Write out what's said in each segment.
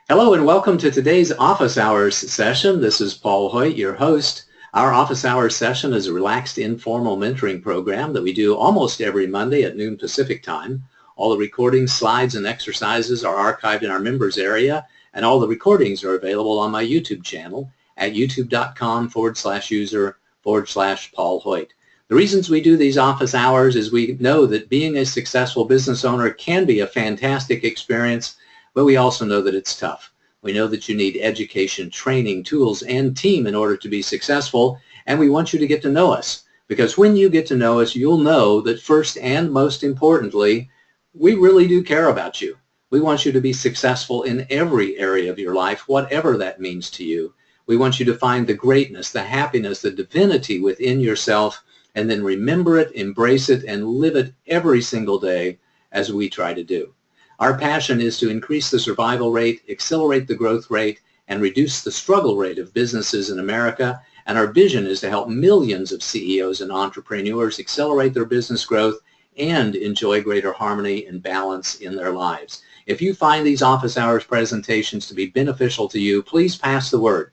Hello and welcome to today's Office Hours session. This is Paul Hoyt, your host. Our Office Hours session is a relaxed, informal mentoring program that we do almost every Monday at noon Pacific time. All the recordings, slides, and exercises are archived in our members area, and all the recordings are available on my YouTube channel at youtube.com/user/Paul Hoyt. The reasons we do these office hours is we know that being a successful business owner can be a fantastic experience, but we also know that it's tough. We know that you need education, training, tools, and team in order to be successful, and we want you to get to know us. Because when you get to know us, you'll know that first and most importantly, we really do care about you. We want you to be successful in every area of your life, whatever that means to you. We want you to find the greatness, the happiness, the divinity within yourself, and then remember it, embrace it, and live it every single day as we try to do. Our passion is to increase the survival rate, accelerate the growth rate, and reduce the struggle rate of businesses in America. And our vision is to help millions of CEOs and entrepreneurs accelerate their business growth and enjoy greater harmony and balance in their lives. If you find these office hours presentations to be beneficial to you, please pass the word.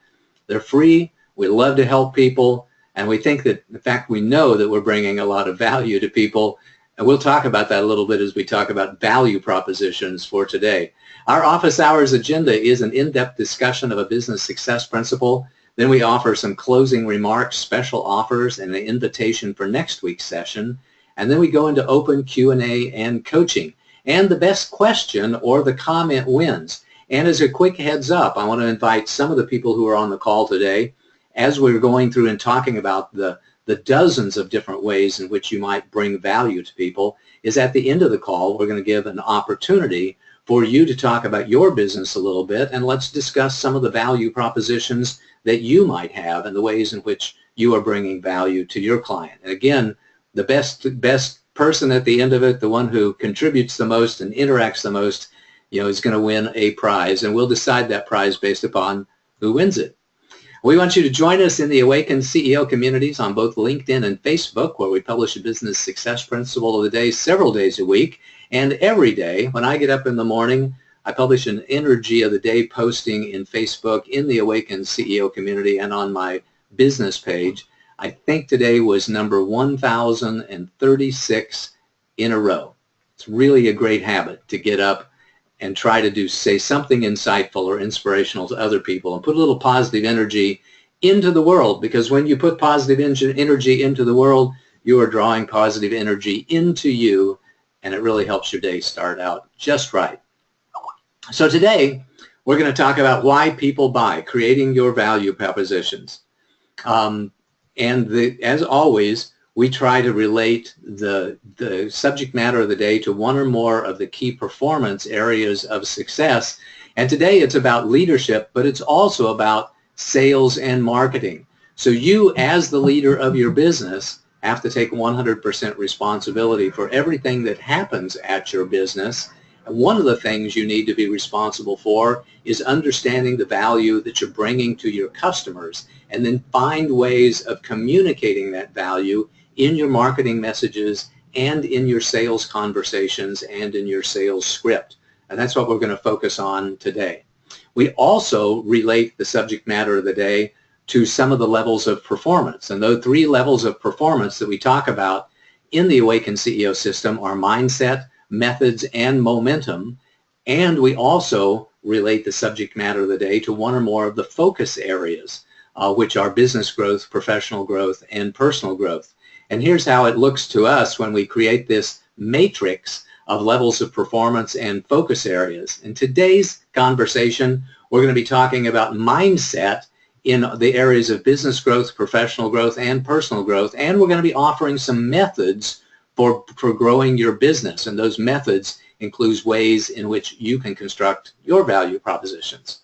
They're free. We love to help people. And we think that, in fact, we know that we're bringing a lot of value to people. And we'll talk about that a little bit as we talk about value propositions for today. Our office hours agenda is an in-depth discussion of a business success principle. Then we offer some closing remarks, special offers, and an invitation for next week's session. And then we go into open Q&A and coaching. And the best question or the comment wins. And as a quick heads up, I want to invite some of the people who are on the call today, as we're going through and talking about the dozens of different ways in which you might bring value to people, is at the end of the call, we're going to give an opportunity for you to talk about your business a little bit, and let's discuss some of the value propositions that you might have and the ways in which you are bringing value to your client. And again, the best person at the end of it, the one who contributes the most and interacts the most, is going to win a prize, and we'll decide that prize based upon who wins it. We want you to join us in the Awakened CEO communities on both LinkedIn and Facebook, where we publish a business success principle of the day several days a week. And every day, when I get up in the morning, I publish an energy of the day posting in Facebook, in the Awakened CEO community, and on my business page. I think today was number 1036 in a row. It's really a great habit to get up and try to say something insightful or inspirational to other people and put a little positive energy into the world, because when you put positive energy into the world, you are drawing positive energy into you, and it really helps your day start out just right. So today, we're going to talk about why people buy, creating your value propositions. As always, we try to relate the subject matter of the day to one or more of the key performance areas of success. And today it's about leadership, but it's also about sales and marketing. So you, as the leader of your business, have to take 100% responsibility for everything that happens at your business. And one of the things you need to be responsible for is understanding the value that you're bringing to your customers, and then find ways of communicating that value in your marketing messages and in your sales conversations and in your sales script. And that's what we're going to focus on today. We also relate the subject matter of the day to some of the levels of performance. And those 3 levels of performance that we talk about in the Awakened CEO system are mindset, methods, and momentum. And we also relate the subject matter of the day to one or more of the focus areas, which are business growth, professional growth, and personal growth. And here's how it looks to us when we create this matrix of levels of performance and focus areas. In today's conversation, we're going to be talking about mindset in the areas of business growth, professional growth, and personal growth. And we're going to be offering some methods for growing your business. And those methods include ways in which you can construct your value propositions.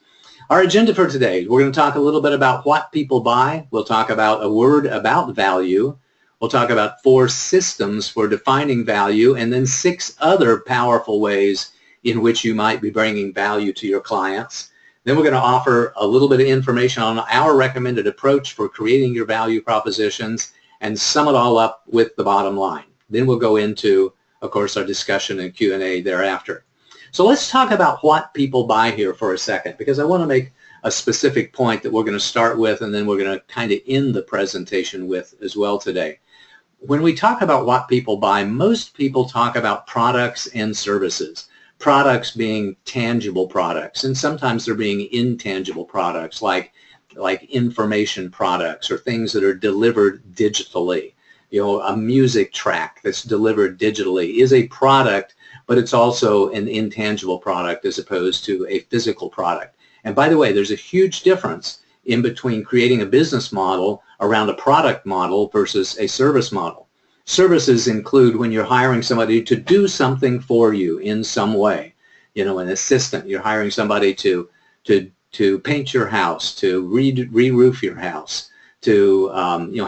Our agenda for today, we're going to talk a little bit about what people buy. We'll talk about a word about value. We'll talk about 4 systems for defining value, and then 6 other powerful ways in which you might be bringing value to your clients. Then we're going to offer a little bit of information on our recommended approach for creating your value propositions, and sum it all up with the bottom line. Then we'll go into, of course, our discussion and Q&A thereafter. So let's talk about what people buy here for a second, because I want to make a specific point that we're going to start with and then we're going to kind of end the presentation with as well today. When we talk about what people buy, most people talk about products and services. Products being tangible products, and sometimes they're being intangible products like information products or things that are delivered digitally. You know, a music track that's delivered digitally is a product, but it's also an intangible product as opposed to a physical product. And by the way, there's a huge difference in between creating a business model around a product model versus a service model. Services include when you're hiring somebody to do something for you in some way. You know, an assistant. You're hiring somebody to paint your house, to re-roof your house, to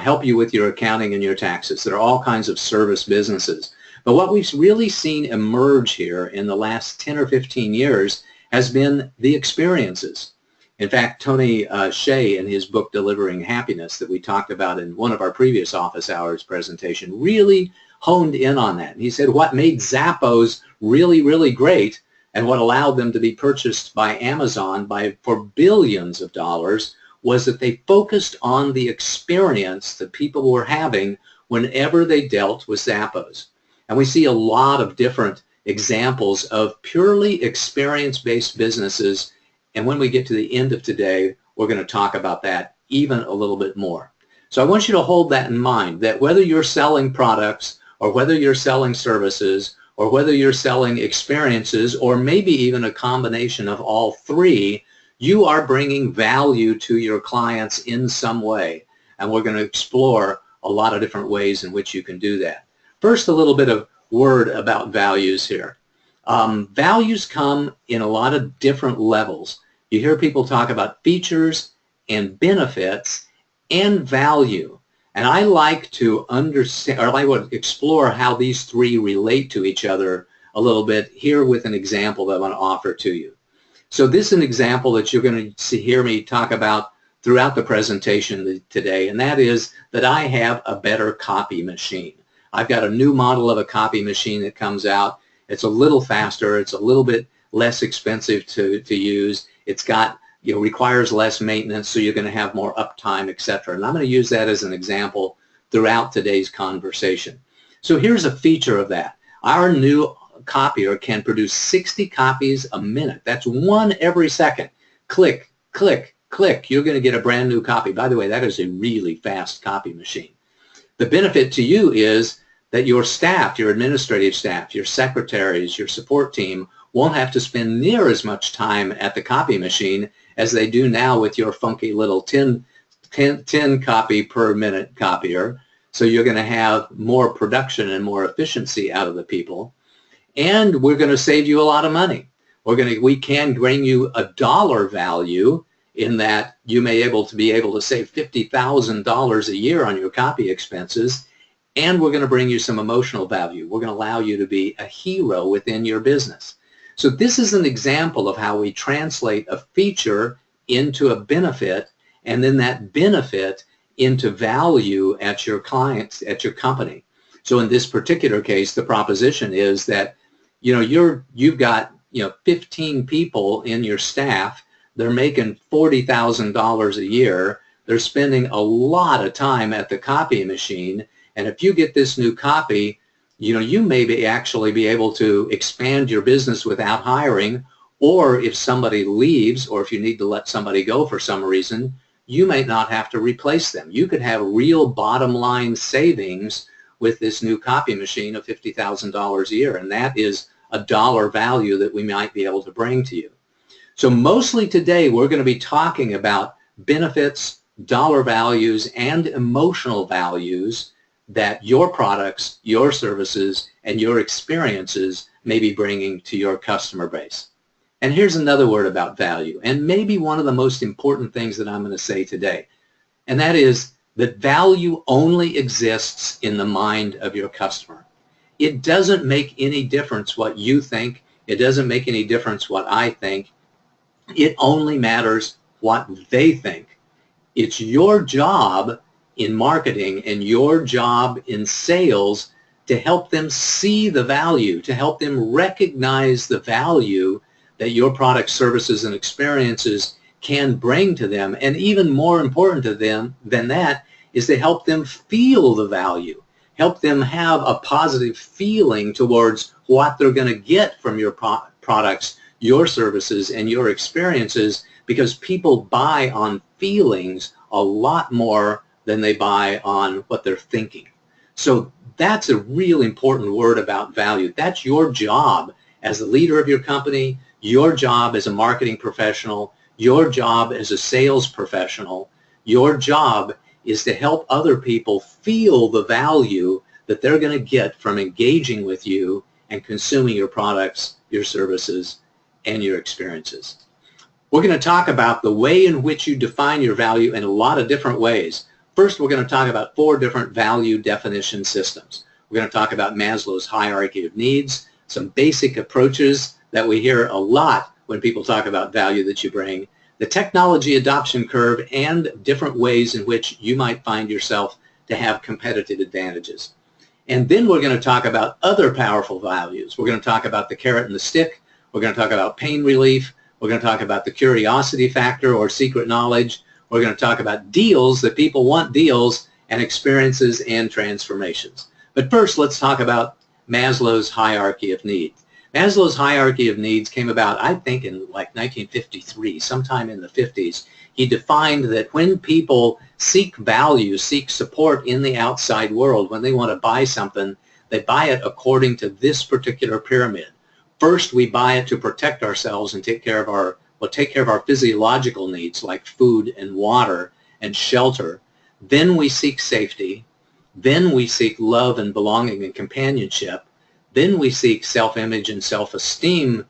help you with your accounting and your taxes. There are all kinds of service businesses. But what we've really seen emerge here in the last 10 or 15 years has been the experiences. In fact, Tony Hsieh, in his book Delivering Happiness that we talked about in one of our previous office hours presentation, really honed in on that. And he said what made Zappos really, really great and what allowed them to be purchased by Amazon for billions of dollars was that they focused on the experience that people were having whenever they dealt with Zappos. And we see a lot of different examples of purely experience-based businesses. And when we get to the end of today, we're going to talk about that even a little bit more. So I want you to hold that in mind, that whether you're selling products or whether you're selling services or whether you're selling experiences or maybe even a combination of all three, you are bringing value to your clients in some way. And we're going to explore a lot of different ways in which you can do that. First, a little bit of word about values here. Values come in a lot of different levels. You hear people talk about features and benefits and value. And I like to understand, or I would explore how these three relate to each other a little bit here with an example that I want to offer to you. So this is an example that you're going to hear me talk about throughout the presentation today, and that is that I have a better copy machine. I've got a new model of a copy machine that comes out. It's a little faster. It's a little bit less expensive to use. It's got, requires less maintenance, so you're going to have more uptime, etc. And I'm going to use that as an example throughout today's conversation. So here's a feature of that. Our new copier can produce 60 copies a minute. That's one every second. Click, click, click. You're going to get a brand new copy. By the way, that is a really fast copy machine. The benefit to you is that your staff, your administrative staff, your secretaries, your support team won't have to spend near as much time at the copy machine as they do now with your funky little 10 copy per minute copier. So you're going to have more production and more efficiency out of the people. And we're going to save you a lot of money. We can bring you a dollar value in that you may be able to save $50,000 a year on your copy expenses. And we're going to bring you some emotional value. We're going to allow you to be a hero within your business. So this is an example of how we translate a feature into a benefit, and then that benefit into value at your clients, at your company. So in this particular case, the proposition is that, you've got, 15 people in your staff. They're making $40,000 a year. They're spending a lot of time at the copy machine. And if you get this new copy, you may actually be able to expand your business without hiring, or if somebody leaves, or if you need to let somebody go for some reason, you may not have to replace them. You could have real bottom line savings with this new copy machine of $50,000 a year, and that is a dollar value that we might be able to bring to you. So mostly today we're going to be talking about benefits, dollar values, and emotional values that your products, your services, and your experiences may be bringing to your customer base. And here's another word about value, and maybe one of the most important things that I'm going to say today, and that is that value only exists in the mind of your customer. It doesn't make any difference what you think. It doesn't make any difference what I think. It only matters what they think. It's your job in marketing and your job in sales to help them see the value, to help them recognize the value that your products, services, and experiences can bring to them. And even more important to them than that is to help them feel the value, help them have a positive feeling towards what they're going to get from your products, your services, and your experiences, because people buy on feelings a lot more than they buy on what they're thinking. So that's a real important word about value. That's your job as the leader of your company, your job as a marketing professional, your job as a sales professional. Your job is to help other people feel the value that they're going to get from engaging with you and consuming your products, your services, and your experiences. We're going to talk about the way in which you define your value in a lot of different ways. First, we're going to talk about 4 different value definition systems. We're going to talk about Maslow's hierarchy of needs, some basic approaches that we hear a lot when people talk about value that you bring, the technology adoption curve, and different ways in which you might find yourself to have competitive advantages. And then we're going to talk about other powerful values. We're going to talk about the carrot and the stick. We're going to talk about pain relief. We're going to talk about the curiosity factor or secret knowledge. We're going to talk about deals, that people want deals, and experiences and transformations. But first, let's talk about Maslow's hierarchy of needs. Maslow's hierarchy of needs came about, I think, in like 1953, sometime in the 50s. He defined that when people seek value, seek support in the outside world, when they want to buy something, they buy it according to this particular pyramid. First, we buy it to protect ourselves and take care of our physiological needs like food and water and shelter. Then we seek safety. Then we seek love and belonging and companionship. Then we seek self-image and self-esteem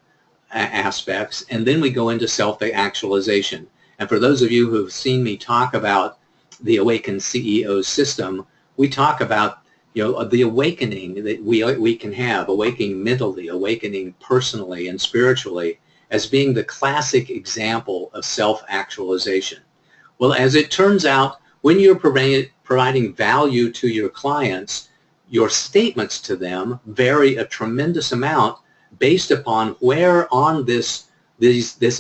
aspects, and then we go into self-actualization. And for those of you who have seen me talk about the Awakened CEO system, we talk about the awakening that we can have, awakening mentally, awakening personally and spiritually, as being the classic example of self-actualization. Well, as it turns out, when you're providing value to your clients, your statements to them vary a tremendous amount based upon where on this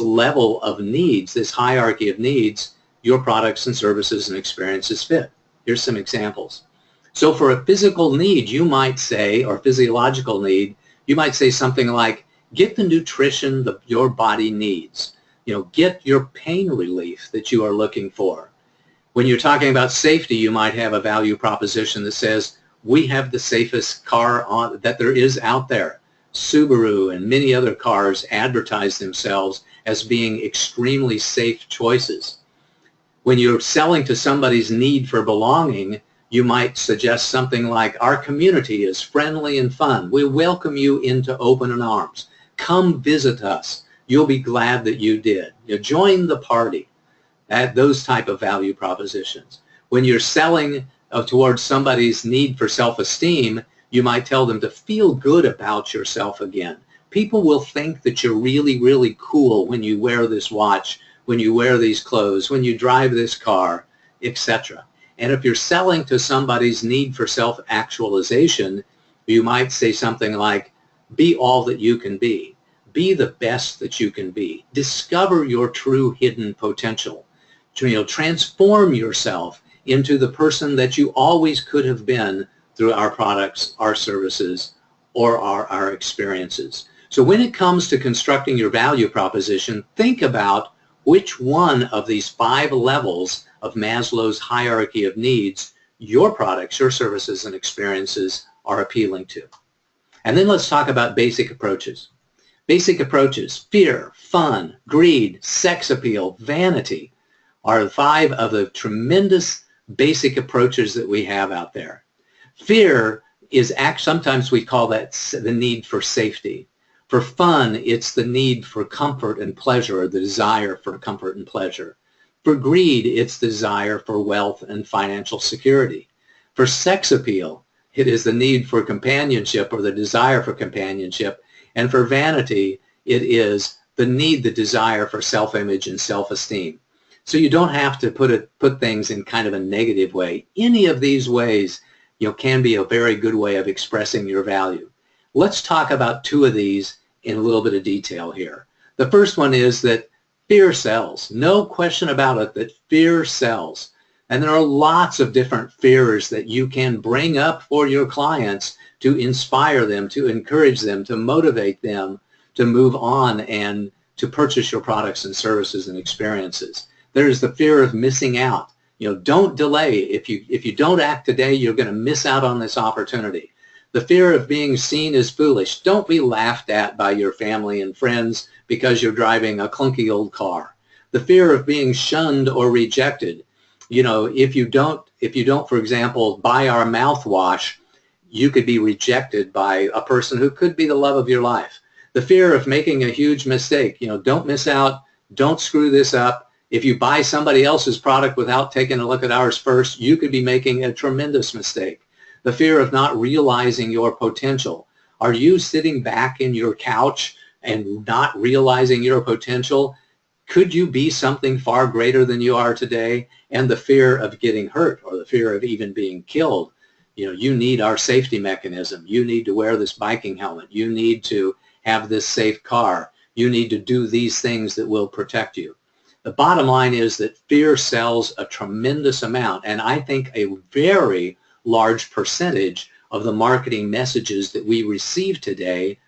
level of needs, this hierarchy of needs, your products and services and experiences fit. Here's some examples. So for a physical need, you might say, or physiological need, you might say something like, get the nutrition that your body needs. Get your pain relief that you are looking for. When you're talking about safety, you might have a value proposition that says, we have the safest car that there is out there. Subaru and many other cars advertise themselves as being extremely safe choices. When you're selling to somebody's need for belonging, you might suggest something like, our community is friendly and fun. We welcome you into open arms. Come visit us. You'll be glad that you did. Join the party. Those type of value propositions. When you're selling towards somebody's need for self-esteem, you might tell them to feel good about yourself again. People will think that you're really, really cool when you wear this watch, when you wear these clothes, when you drive this car, etc. And if you're selling to somebody's need for self-actualization, you might say something like, be all that you can be. Be the best that you can be. Discover your true hidden potential. Transform yourself into the person that you always could have been through our products, our services, or our experiences. So when it comes to constructing your value proposition, think about which one of these 5 levels of Maslow's hierarchy of needs your products, your services, and experiences are appealing to. And then let's talk about basic approaches. Basic approaches: fear, fun, greed, sex appeal, vanity are 5 of the tremendous basic approaches that we have out there. Fear is sometimes we call that the need for safety. For fun, it's the need for comfort and pleasure, or the desire for comfort and pleasure. For greed, it's the desire for wealth and financial security. For sex appeal, it is the need for companionship or the desire for companionship. And for vanity, it is the desire for self-image and self-esteem. So you don't have to put things in kind of a negative way. Any of these ways can be a very good way of expressing your value. Let's talk about two of these in a little bit of detail here. The first one is that fear sells. No question about it that fear sells. And there are lots of different fears that you can bring up for your clients to inspire them, to encourage them, to motivate them to move on and to purchase your products and services and experiences. There's the fear of missing out. Don't delay. If you don't act today, you're going to miss out on this opportunity. The fear of being seen as foolish. Don't be laughed at by your family and friends because you're driving a clunky old car. The fear of being shunned or rejected. If you don't, for example, buy our mouthwash, you could be rejected by a person who could be the love of your life. The fear of making a huge mistake. Don't miss out. Don't screw this up. If you buy somebody else's product without taking a look at ours first, you could be making a tremendous mistake. The fear of not realizing your potential. Are you sitting back in your couch and not realizing your potential? Could you be something far greater than you are today? And the fear of getting hurt or the fear of even being killed. You need our safety mechanism. You need to wear this biking helmet. You need to have this safe car. You need to do these things that will protect you. The bottom line is that fear sells a tremendous amount, and I think a very large percentage of the marketing messages that we receive today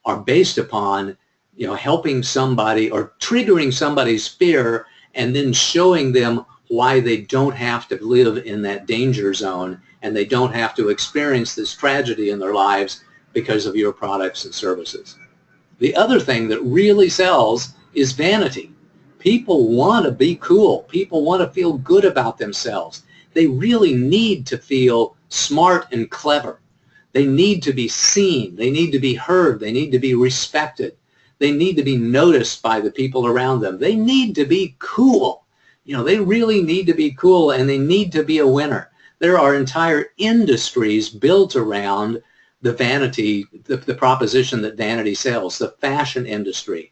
are based upon helping somebody or triggering somebody's fear and then showing them why they don't have to live in that danger zone and they don't have to experience this tragedy in their lives because of your products and services. The other thing that really sells is vanity. People want to be cool. People want to feel good about themselves. They really need to feel smart and clever. They need to be seen. They need to be heard. They need to be respected. They need to be noticed by the people around them. They need to be cool. They really need to be cool, and they need to be a winner. There are entire industries built around the vanity, the proposition that vanity sells, the fashion industry,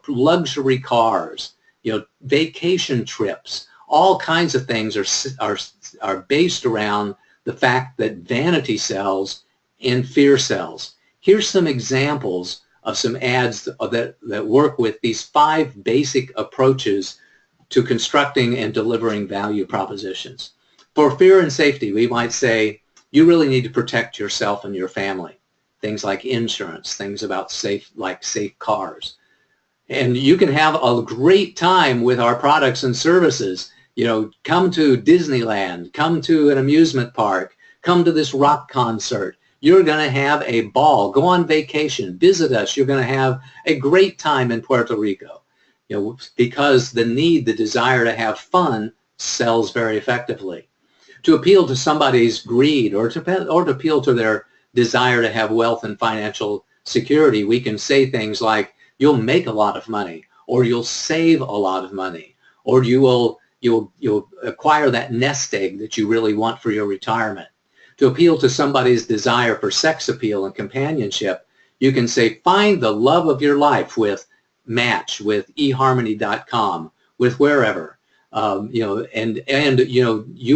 luxury cars, vacation trips, all kinds of things are based around the fact that vanity sells and fear sells. Here's some examples of some ads that work with these 5 basic approaches to constructing and delivering value propositions. For fear and safety, we might say, you really need to protect yourself and your family. Things like insurance, things about safe cars. And you can have a great time with our products and services. Come to Disneyland, come to an amusement park, come to this rock concert. You're going to have a ball. Go on vacation, visit us. You're going to have a great time in Puerto Rico. Because the desire to have fun sells very effectively. To appeal to somebody's greed or to appeal to their desire to have wealth and financial security, we can say things like, you'll make a lot of money, or you'll save a lot of money, or you'll acquire that nest egg that you really want for your retirement. To appeal to somebody's desire for sex appeal and companionship, you can say, find the love of your life with Match, with eharmony.com, with wherever, you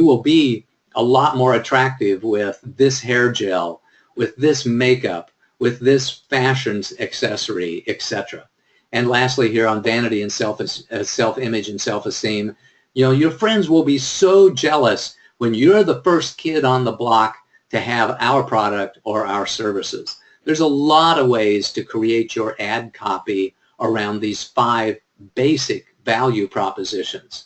will be a lot more attractive with this hair gel, with this makeup, with this fashion accessory, etc. And lastly, here on vanity and self-image and self-esteem, your friends will be so jealous when you're the first kid on the block to have our product or our services. There's a lot of ways to create your ad copy around these 5 basic value propositions.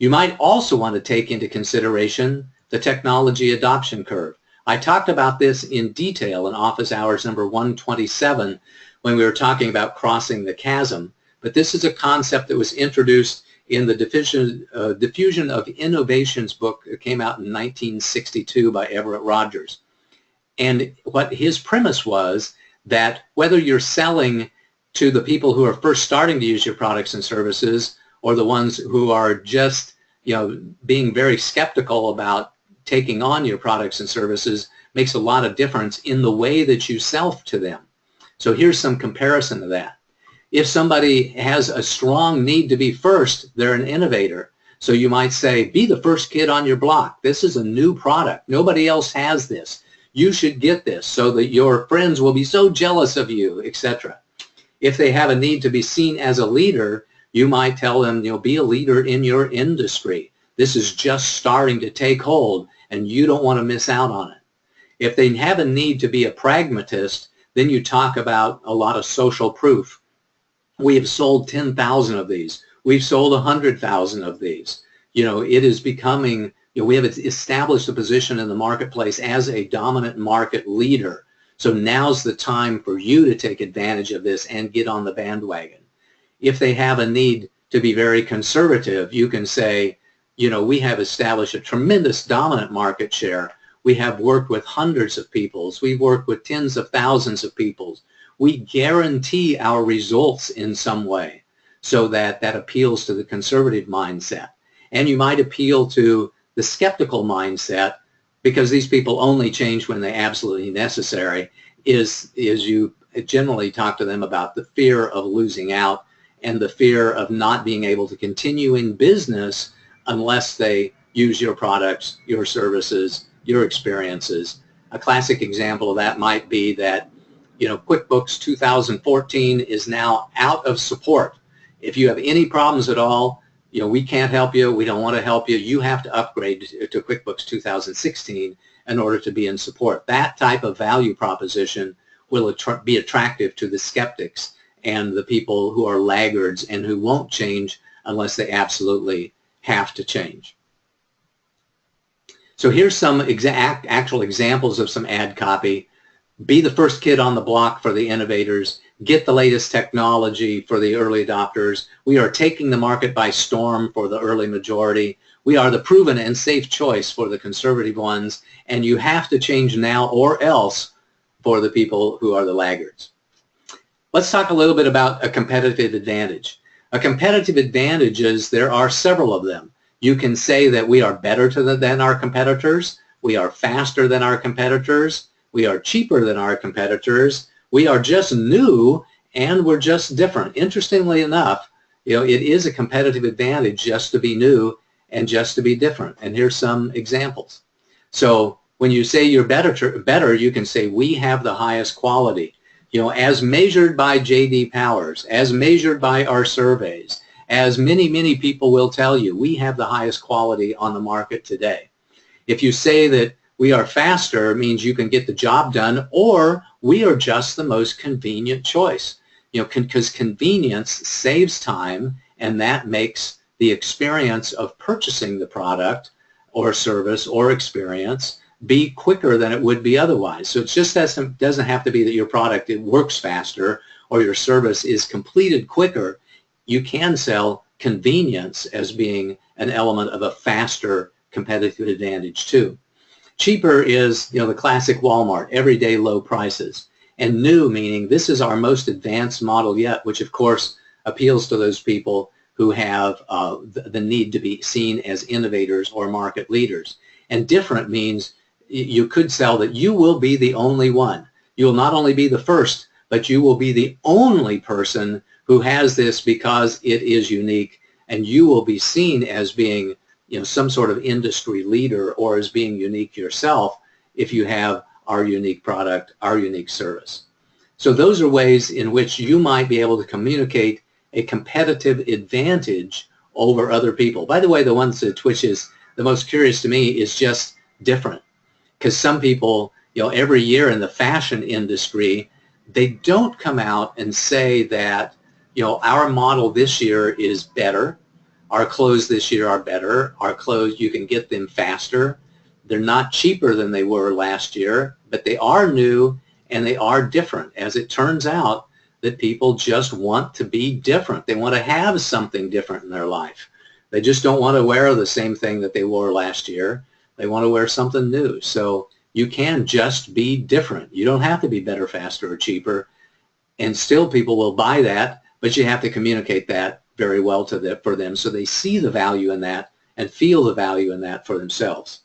You might also want to take into consideration the technology adoption curve. I talked about this in detail in office hours number 127 when we were talking about crossing the chasm, but this is a concept that was introduced in the Diffusion of Innovations book that came out in 1962 by Everett Rogers. And what his premise was that whether you're selling to the people who are first starting to use your products and services or the ones who are just being very skeptical about taking on your products and services makes a lot of difference in the way that you sell to them. So here's some comparison to that. If somebody has a strong need to be first, they're an innovator. So you might say, be the first kid on your block. This is a new product. Nobody else has this. You should get this so that your friends will be so jealous of you, etc. If they have a need to be seen as a leader, you might tell them, be a leader in your industry. This is just starting to take hold, and you don't want to miss out on it. If they have a need to be a pragmatist, then you talk about a lot of social proof. We have sold 10,000 of these. We've sold 100,000 of these. It is becoming, we have established a position in the marketplace as a dominant market leader. So now's the time for you to take advantage of this and get on the bandwagon. If they have a need to be very conservative, you can say, we have established a tremendous dominant market share. We have worked with hundreds of people. We've worked with tens of thousands of people. We guarantee our results in some way so that appeals to the conservative mindset. And you might appeal to the skeptical mindset, because these people only change when they're absolutely necessary, is you generally talk to them about the fear of losing out and the fear of not being able to continue in business unless they use your products, your services, your experiences. A classic example of that might be that, QuickBooks 2014 is now out of support. If you have any problems at all, we can't help you. We don't want to help you. You have to upgrade to QuickBooks 2016 in order to be in support. That type of value proposition will be attractive to the skeptics and the people who are laggards and who won't change unless they absolutely have to change. So here's some actual examples of some ad copy. Be the first kid on the block for the innovators. Get the latest technology for the early adopters. We are taking the market by storm for the early majority. We are the proven and safe choice for the conservative ones, and you have to change now or else for the people who are the laggards. Let's talk a little bit about a competitive advantage. A competitive advantage is there are several of them. You can say that we are better than our competitors. We are faster than our competitors. We are cheaper than our competitors. We are just new, and we're just different. Interestingly enough, it is a competitive advantage just to be new and just to be different. And here's some examples. So when you say you're better, you can say we have the highest quality. As measured by J.D. Powers, as measured by our surveys, as many, many people will tell you, we have the highest quality on the market today. If you say that we are faster, it means you can get the job done, or we are just the most convenient choice. Because convenience saves time, and that makes the experience of purchasing the product or service or experience be quicker than it would be otherwise. So it's just that doesn't have to be that your product works faster or your service is completed quicker. You can sell convenience as being an element of a faster competitive advantage too. Cheaper is, the classic Walmart, everyday low prices. And new meaning this is our most advanced model yet, which of course appeals to those people who have the need to be seen as innovators or market leaders. And different means you could sell that you will be the only one. You will not only be the first, but you will be the only person who has this because it is unique, and you will be seen as being some sort of industry leader or as being unique yourself if you have our unique product, our unique service. So those are ways in which you might be able to communicate a competitive advantage over other people. By the way, the ones which is the most curious to me is just different. Because some people, every year in the fashion industry, they don't come out and say that, our model this year is better. Our clothes this year are better. Our clothes, you can get them faster. They're not cheaper than they were last year, but they are new and they are different. As it turns out, that people just want to be different. They want to have something different in their life. They just don't want to wear the same thing that they wore last year. They want to wear something new. So you can just be different. You don't have to be better, faster, or cheaper. And still people will buy that, but you have to communicate that very well for them so they see the value in that and feel the value in that for themselves.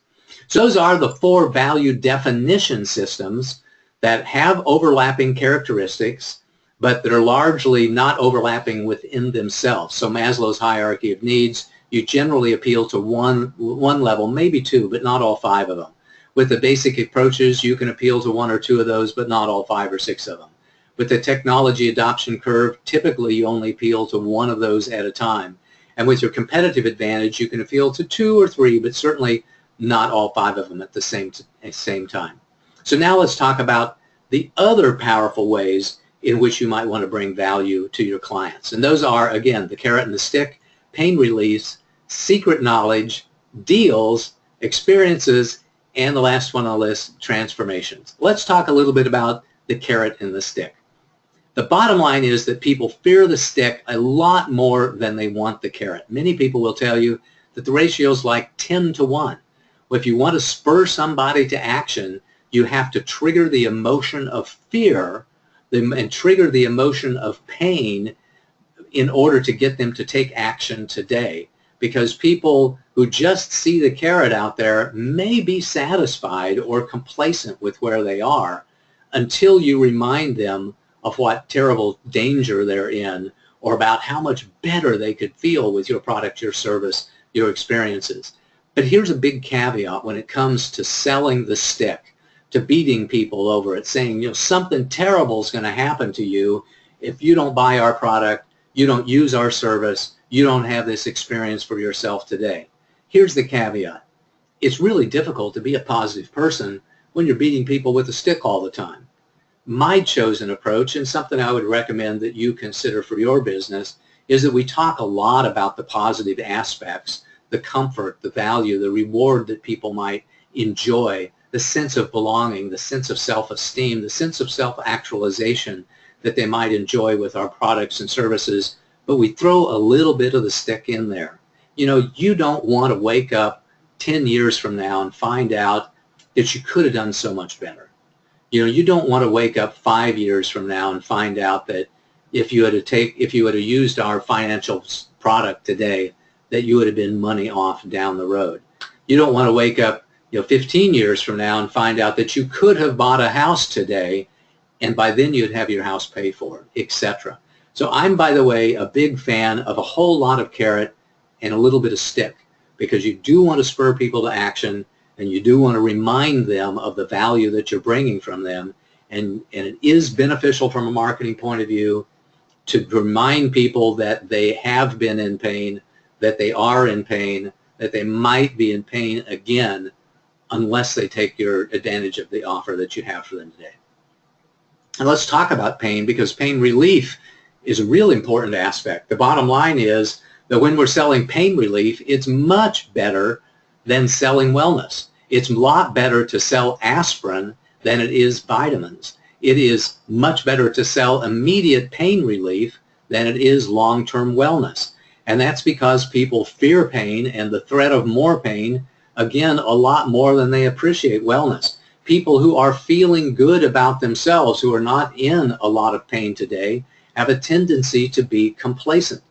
So those are the 4 value definition systems that have overlapping characteristics, but that are largely not overlapping within themselves. So Maslow's hierarchy of needs, you generally appeal to one level, maybe two, but not all five of them. With the basic approaches, you can appeal to one or two of those, but not all five or six of them. With the technology adoption curve, typically you only appeal to one of those at a time. And with your competitive advantage, you can appeal to two or three, but certainly not all five of them at the same time. So now let's talk about the other powerful ways in which you might want to bring value to your clients. And those are, again, the carrot and the stick, pain relief, secret knowledge, deals, experiences, and the last one on the list, transformations. Let's talk a little bit about the carrot and the stick. The bottom line is that people fear the stick a lot more than they want the carrot. Many people will tell you that the ratio is like 10 to 1. Well, if you want to spur somebody to action, you have to trigger the emotion of fear and trigger the emotion of pain in order to get them to take action today. Because people who just see the carrot out there may be satisfied or complacent with where they are until you remind them of what terrible danger they're in, or about how much better they could feel with your product, your service, your experiences. But here's a big caveat when it comes to selling the stick, to beating people over it, saying, you know, something terrible is going to happen to you if you don't buy our product, you don't use our service, you don't have this experience for yourself today. Here's the caveat. It's really difficult to be a positive person when you're beating people with a stick all the time. My chosen approach, and something I would recommend that you consider for your business, is that we talk a lot about the positive aspects, the comfort, the value, the reward that people might enjoy, the sense of belonging, the sense of self-esteem, the sense of self-actualization that they might enjoy with our products and services, but we throw a little bit of the stick in there. You know, you don't want to wake up 10 years from now and find out that you could have done so much better. You know, you don't want to wake up 5 years from now and find out that if you had used our financial product today, that you would have been money off down the road. You don't want to wake up, 15 years from now and find out that you could have bought a house today, and by then you'd have your house paid for, etc. So I'm, by the way, a big fan of a whole lot of carrot and a little bit of stick, because you do want to spur people to action, and you do want to remind them of the value that you're bringing from them. And it is beneficial from a marketing point of view to remind people that they have been in pain, that they are in pain, that they might be in pain again unless they take your advantage of the offer that you have for them today. And let's talk about pain, because pain relief is a real important aspect. The bottom line is that when we're selling pain relief, it's much better than selling wellness. It's a lot better to sell aspirin than it is vitamins. It is much better to sell immediate pain relief than it is long-term wellness. And that's because people fear pain and the threat of more pain, again, a lot more than they appreciate wellness. People who are feeling good about themselves, who are not in a lot of pain today, have a tendency to be complacent.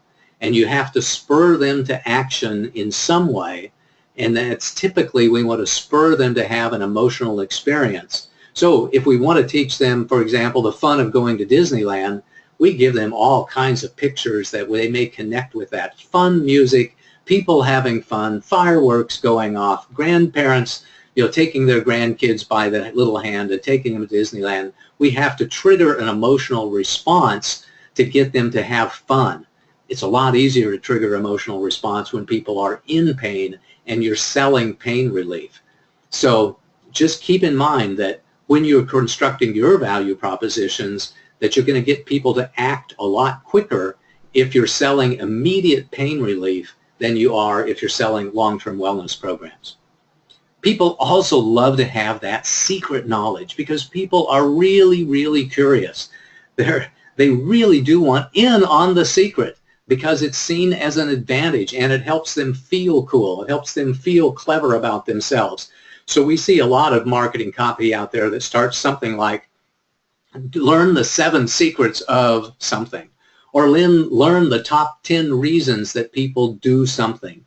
And you have to spur them to action in some way. And that's typically we want to spur them to have an emotional experience. So if we want to teach them, for example, the fun of going to Disneyland, we give them all kinds of pictures that they may connect with that. Fun music, people having fun, fireworks going off, grandparents, taking their grandkids by the little hand and taking them to Disneyland. We have to trigger an emotional response to get them to have fun. It's a lot easier to trigger emotional response when people are in pain and you're selling pain relief. So just keep in mind that when you're constructing your value propositions, that you're going to get people to act a lot quicker if you're selling immediate pain relief than you are if you're selling long-term wellness programs. People also love to have that secret knowledge, because people are really, really curious. They really do want in on the secret, because it's seen as an advantage and it helps them feel cool. It helps them feel clever about themselves. So we see a lot of marketing copy out there that starts something like, learn the 7 secrets of something, or learn the top 10 reasons that people do something.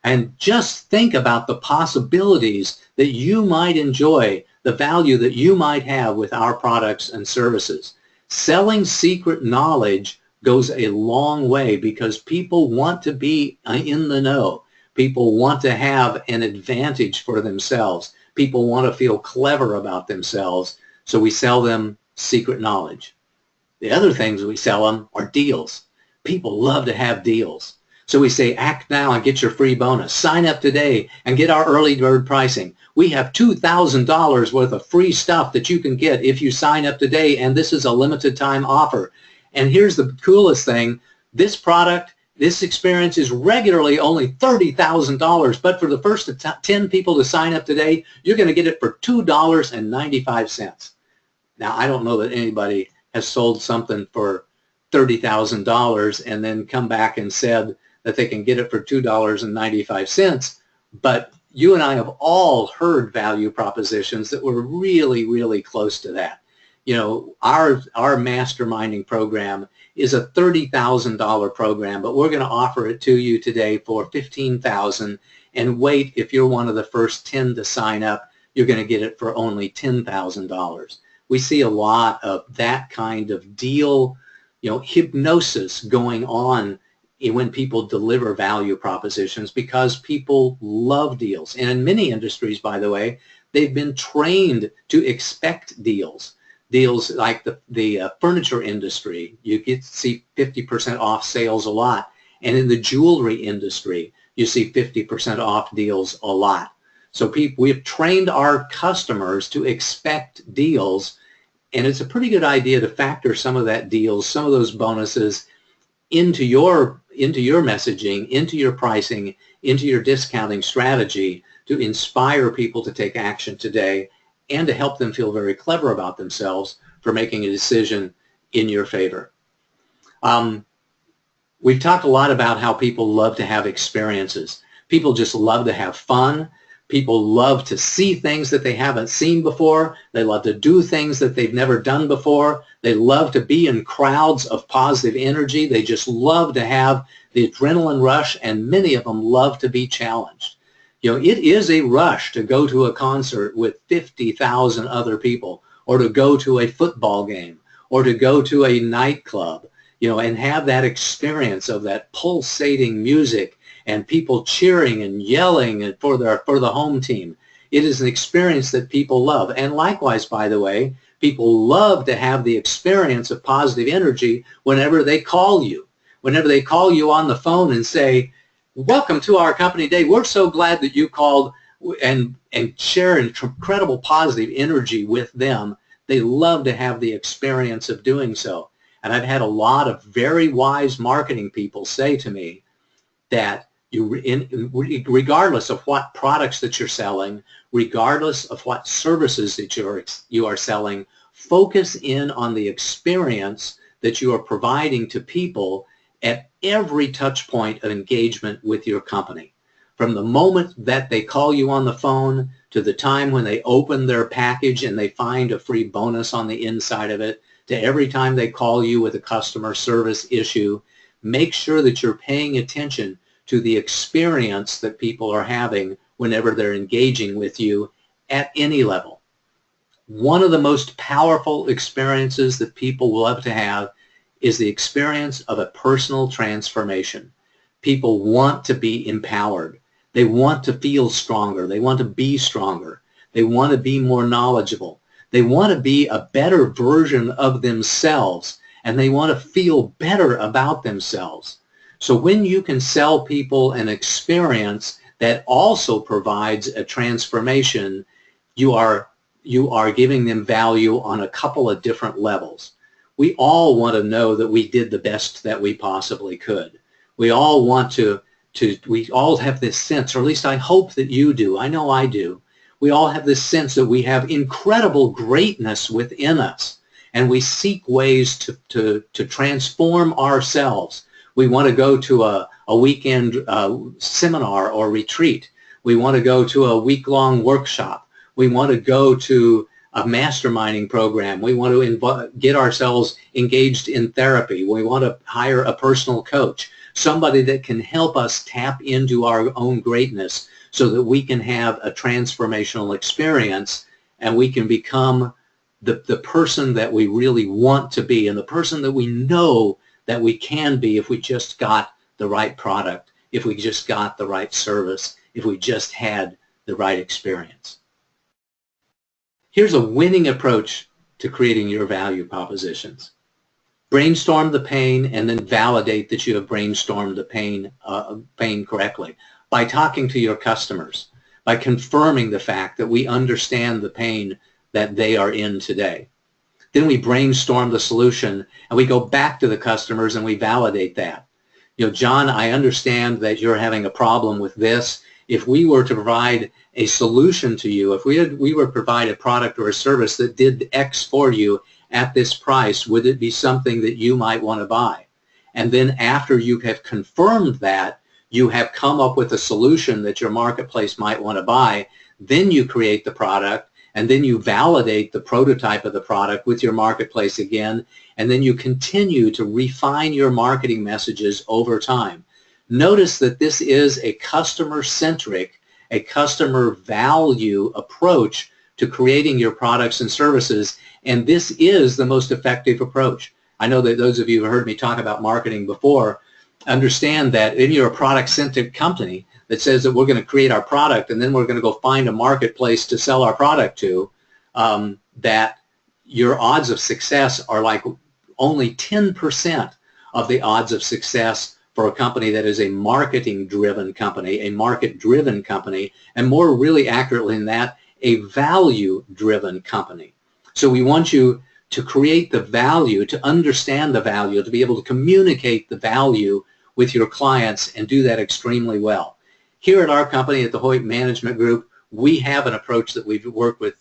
And just think about the possibilities that you might enjoy, the value that you might have with our products and services. Selling secret knowledge goes a long way because people want to be in the know. People want to have an advantage for themselves. People want to feel clever about themselves. So we sell them secret knowledge. The other things we sell them are deals. People love to have deals. So we say, act now and get your free bonus. Sign up today and get our early bird pricing. We have $2,000 worth of free stuff that you can get if you sign up today, and this is a limited time offer. And here's the coolest thing. This product, this experience is regularly only $30,000, but for the first 10 people to sign up today, you're going to get it for $2.95. Now, I don't know that anybody has sold something for $30,000 and then come back and said that they can get it for $2.95, but you and I have all heard value propositions that were really, really close to that. You know, our masterminding program is a $30,000 program, but we're going to offer it to you today for $15,000. And wait, if you're one of the first 10 to sign up, you're going to get it for only $10,000. We see a lot of that kind of deal, you know, hypnosis going on when people deliver value propositions because people love deals. And in many industries, by the way, they've been trained to expect deals. Deals like the furniture industry, you get to see 50% off sales a lot. And in the jewelry industry, you see 50% off deals a lot. So we've trained our customers to expect deals, and it's a pretty good idea to factor some of that deals, some of those bonuses into your messaging, into your pricing, into your discounting strategy to inspire people to take action today and to help them feel very clever about themselves for making a decision in your favor. We've talked a lot about how people love to have experiences. People just love to have fun. People love to see things that they haven't seen before. They love to do things that they've never done before. They love to be in crowds of positive energy. They just love to have the adrenaline rush, and many of them love to be challenged. You know, it is a rush to go to a concert with 50,000 other people, or to go to a football game, or to go to a nightclub, you know, and have that experience of that pulsating music and people cheering and yelling for the home team. It is an experience that people love. And likewise, by the way, people love to have the experience of positive energy whenever they call you. Whenever they call you on the phone and say, welcome to our company day. We're so glad that you called, and share incredible positive energy with them. They love to have the experience of doing so. And I've had a lot of very wise marketing people say to me that regardless of what products that you're selling, regardless of what services that you are selling, focus in on the experience that you are providing to people at every touch point of engagement with your company. From the moment that they call you on the phone to the time when they open their package and they find a free bonus on the inside of it, to every time they call you with a customer service issue, make sure that you're paying attention to the experience that people are having whenever they're engaging with you at any level. One of the most powerful experiences that people will love to have is the experience of a personal transformation. People want to be empowered. They want to feel stronger. They want to be stronger. They want to be more knowledgeable. They want to be a better version of themselves, and they want to feel better about themselves. So when you can sell people an experience that also provides a transformation, you are giving them value on a couple of different levels. We all want to know that we did the best that we possibly could. We all want we all have this sense, or at least I hope that you do. I know I do. We all have this sense that we have incredible greatness within us, and we seek ways to transform ourselves. We want to go to a weekend seminar or retreat. We want to go to a week-long workshop. We want to go to a masterminding program. We want to get ourselves engaged in therapy. We want to hire a personal coach, somebody that can help us tap into our own greatness so that we can have a transformational experience and we can become the person that we really want to be and the person that we know that we can be if we just got the right product, if we just got the right service, if we just had the right experience. Here's a winning approach to creating your value propositions. Brainstorm the pain and then validate that you have brainstormed the pain correctly by talking to your customers, by confirming the fact that we understand the pain that they are in today. Then we brainstorm the solution and we go back to the customers and we validate that. You know, John, I understand that you're having a problem with this. If we were to provide a solution to you, if we were to provide a product or a service that did X for you at this price, would it be something that you might want to buy? And then after you have confirmed that, you have come up with a solution that your marketplace might want to buy, then you create the product, and then you validate the prototype of the product with your marketplace again, and then you continue to refine your marketing messages over time. Notice that this is a customer-centric, a customer value approach to creating your products and services, and this is the most effective approach. I know that those of you who heard me talk about marketing before understand that if you're a product-centric company that says that we're going to create our product and then we're going to go find a marketplace to sell our product to, that your odds of success are like only 10% of the odds of success for a company that is a marketing-driven company, a market-driven company, and more really accurately than that, a value-driven company. So we want you to create the value, to understand the value, to be able to communicate the value with your clients and do that extremely well. Here at our company, at the Hoyt Management Group, we have an approach that we've worked with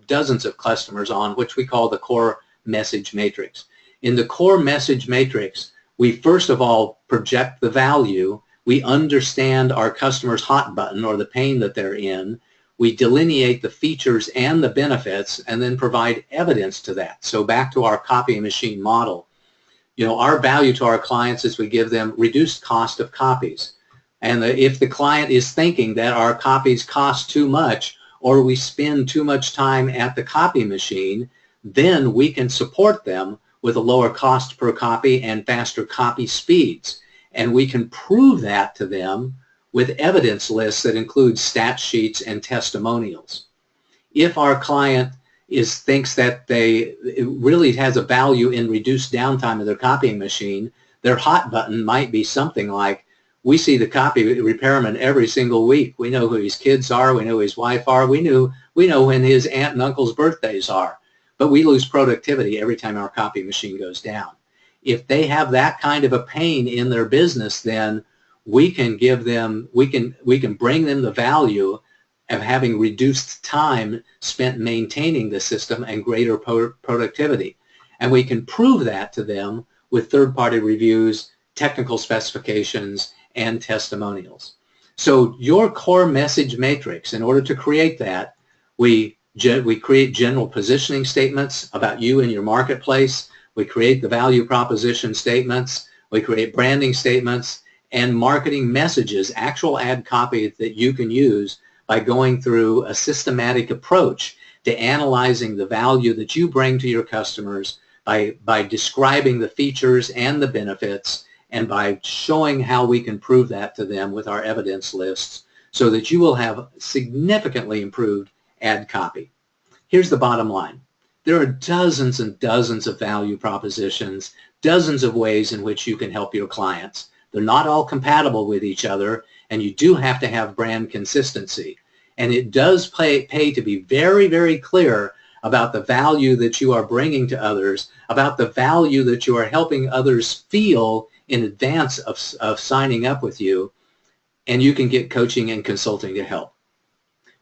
dozens of customers on, which we call the core message matrix. In the core message matrix, we first of all project the value. We understand our customer's hot button or the pain that they're in. We delineate the features and the benefits and then provide evidence to that. So back to our copy machine model. Our value to our clients is we give them reduced cost of copies. And if the client is thinking that our copies cost too much or we spend too much time at the copy machine, then we can support them with a lower cost per copy and faster copy speeds. And we can prove that to them with evidence lists that include stat sheets and testimonials. If our client thinks that it really has a value in reduced downtime of their copying machine, their hot button might be something like, we see the copy repairman every single week. We know who his kids are. We know who his wife are. We know when his aunt and uncle's birthdays are. But we lose productivity every time our copy machine goes down. If they have that kind of a pain in their business, then we can bring them the value of having reduced time spent maintaining the system and greater productivity. And we can prove that to them with third-party reviews, technical specifications, and testimonials. So your core message matrix, in order to create that, we create general positioning statements about you and your marketplace. We create the value proposition statements. We create branding statements and marketing messages, actual ad copy that you can use by going through a systematic approach to analyzing the value that you bring to your customers by describing the features and the benefits and by showing how we can prove that to them with our evidence lists so that you will have significantly improved ad copy. Here's the bottom line. There are dozens and dozens of value propositions, dozens of ways in which you can help your clients. They're not all compatible with each other, and you do have to have brand consistency. And it does pay to be very, very clear about the value that you are bringing to others, about the value that you are helping others feel in advance of signing up with you, and you can get coaching and consulting to help.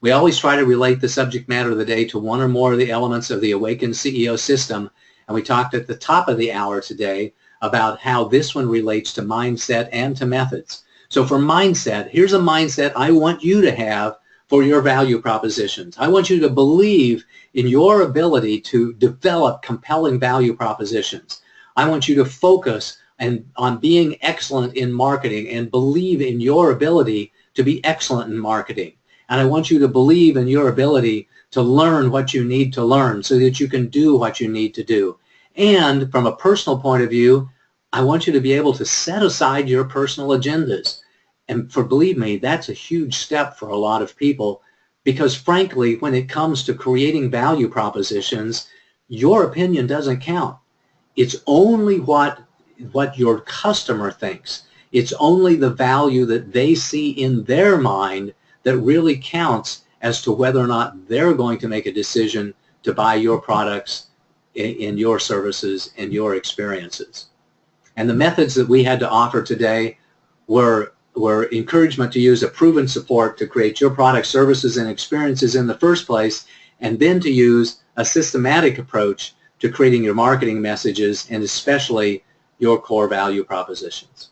We always try to relate the subject matter of the day to one or more of the elements of the Awakened CEO system, and we talked at the top of the hour today about how this one relates to mindset and to methods. So for mindset, here's a mindset I want you to have for your value propositions. I want you to believe in your ability to develop compelling value propositions. I want you to focus on being excellent in marketing and believe in your ability to be excellent in marketing. And I want you to believe in your ability to learn what you need to learn so that you can do what you need to do. And from a personal point of view, I want you to be able to set aside your personal agendas. And believe me, that's a huge step for a lot of people, because frankly, when it comes to creating value propositions, your opinion doesn't count. It's only what your customer thinks. It's only the value that they see in their mind that really counts as to whether or not they're going to make a decision to buy your products in your services and your experiences. And the methods that we had to offer today were encouragement to use a proven support to create your product, services, and experiences in the first place, and then to use a systematic approach to creating your marketing messages and especially your core value propositions.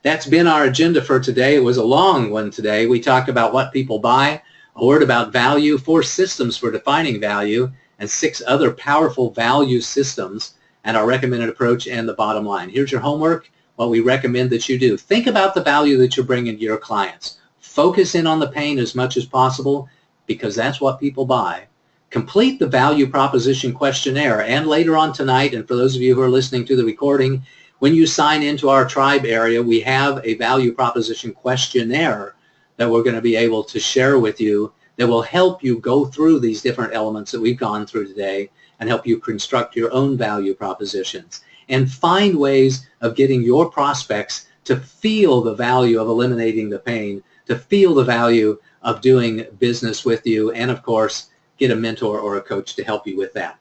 That's been our agenda for today. It was a long one today. We talked about what people buy, a word about value, 4 systems for defining value, and 6 other powerful value systems, and our recommended approach and the bottom line. Here's your homework, what we recommend that you do. Think about the value that you're bringing to your clients. Focus in on the pain as much as possible, because that's what people buy. Complete the value proposition questionnaire, and later on tonight, and for those of you who are listening to the recording, when you sign into our tribe area, we have a value proposition questionnaire that we're going to be able to share with you that will help you go through these different elements that we've gone through today and help you construct your own value propositions and find ways of getting your prospects to feel the value of eliminating the pain, to feel the value of doing business with you, and of course, get a mentor or a coach to help you with that.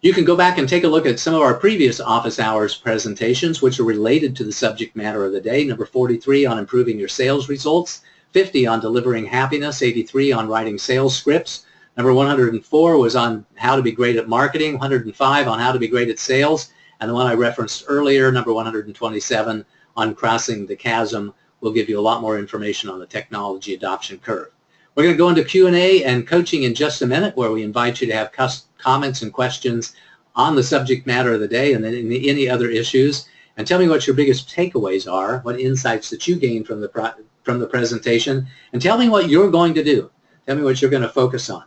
You can go back and take a look at some of our previous office hours presentations, which are related to the subject matter of the day. Number 43 on improving your sales results, 50 on delivering happiness, 83 on writing sales scripts. Number 104 was on how to be great at marketing, 105 on how to be great at sales, and the one I referenced earlier, number 127 on crossing the chasm, will give you a lot more information on the technology adoption curve. We're going to go into Q&A and coaching in just a minute, where we invite you to have comments and questions on the subject matter of the day and then any other issues. And tell me what your biggest takeaways are, what insights that you gained from the presentation, and tell me what you're going to do. Tell me what you're going to focus on.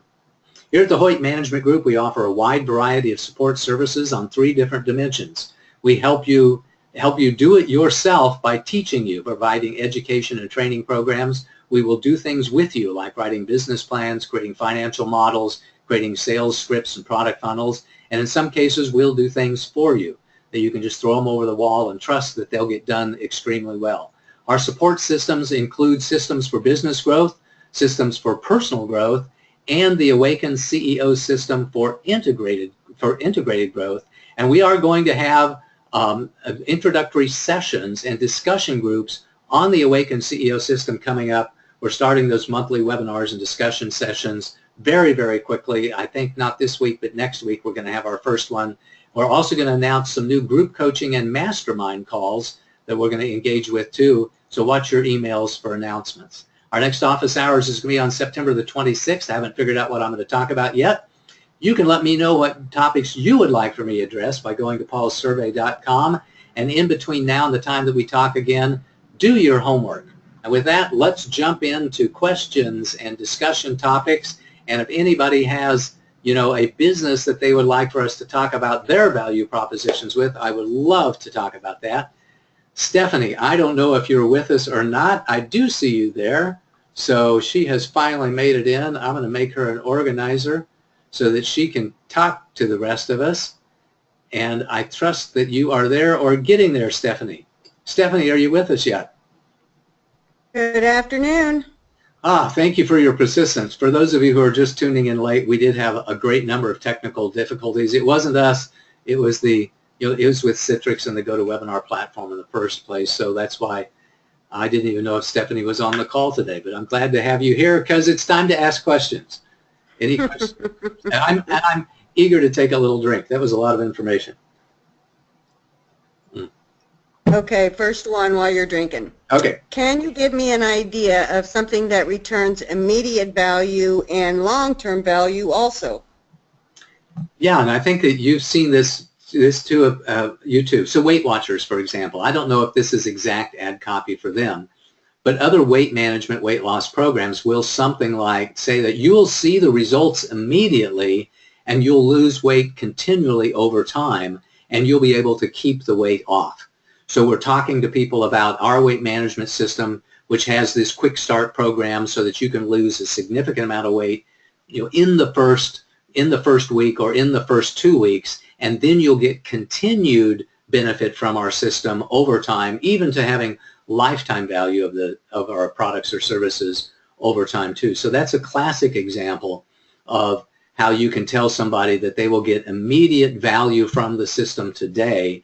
Here at the Hoyt Management Group, we offer a wide variety of support services on 3 different dimensions. We help you do it yourself by teaching you, providing education and training programs. We will do things with you, like writing business plans, creating financial models, creating sales scripts and product funnels, and in some cases, we'll do things for you that you can just throw them over the wall and trust that they'll get done extremely well. Our support systems include systems for business growth, systems for personal growth, and the Awaken CEO system for integrated growth. And we are going to have introductory sessions and discussion groups on the Awaken CEO system coming up. We're starting those monthly webinars and discussion sessions very, very quickly. I think not this week, but next week we're going to have our first one. We're also going to announce some new group coaching and mastermind calls that we're going to engage with too, so watch your emails for announcements. Our next office hours is going to be on September the 26th. I haven't figured out what I'm going to talk about yet. You can let me know what topics you would like for me to address by going to paulsurvey.com. And in between now and the time that we talk again, do your homework. And with that, let's jump into questions and discussion topics. And if anybody has, a business that they would like for us to talk about their value propositions with, I would love to talk about that. Stephanie, I don't know if you're with us or not. I do see you there. So she has finally made it in. I'm going to make her an organizer so that she can talk to the rest of us. And I trust that you are there or getting there, Stephanie. Stephanie, are you with us yet? Good afternoon. Thank you for your persistence. For those of you who are just tuning in late, we did have a great number of technical difficulties. It wasn't us. It was it was with Citrix and the GoToWebinar platform in the first place. So that's why I didn't even know if Stephanie was on the call today. But I'm glad to have you here because it's time to ask questions. Any questions? And I'm eager to take a little drink. That was a lot of information. Okay, first one while you're drinking. Okay. Can you give me an idea of something that returns immediate value and long-term value also? Yeah, and I think that you've seen this too, you too. So Weight Watchers, for example, I don't know if this is exact ad copy for them, but other weight management, weight loss programs will something like say that you will see the results immediately and you'll lose weight continually over time and you'll be able to keep the weight off. So we're talking to people about our weight management system, which has this quick start program so that you can lose a significant amount of weight, in the first week or in the first 2 weeks, and then you'll get continued benefit from our system over time, even to having lifetime value of our products or services over time too. So that's a classic example of how you can tell somebody that they will get immediate value from the system today,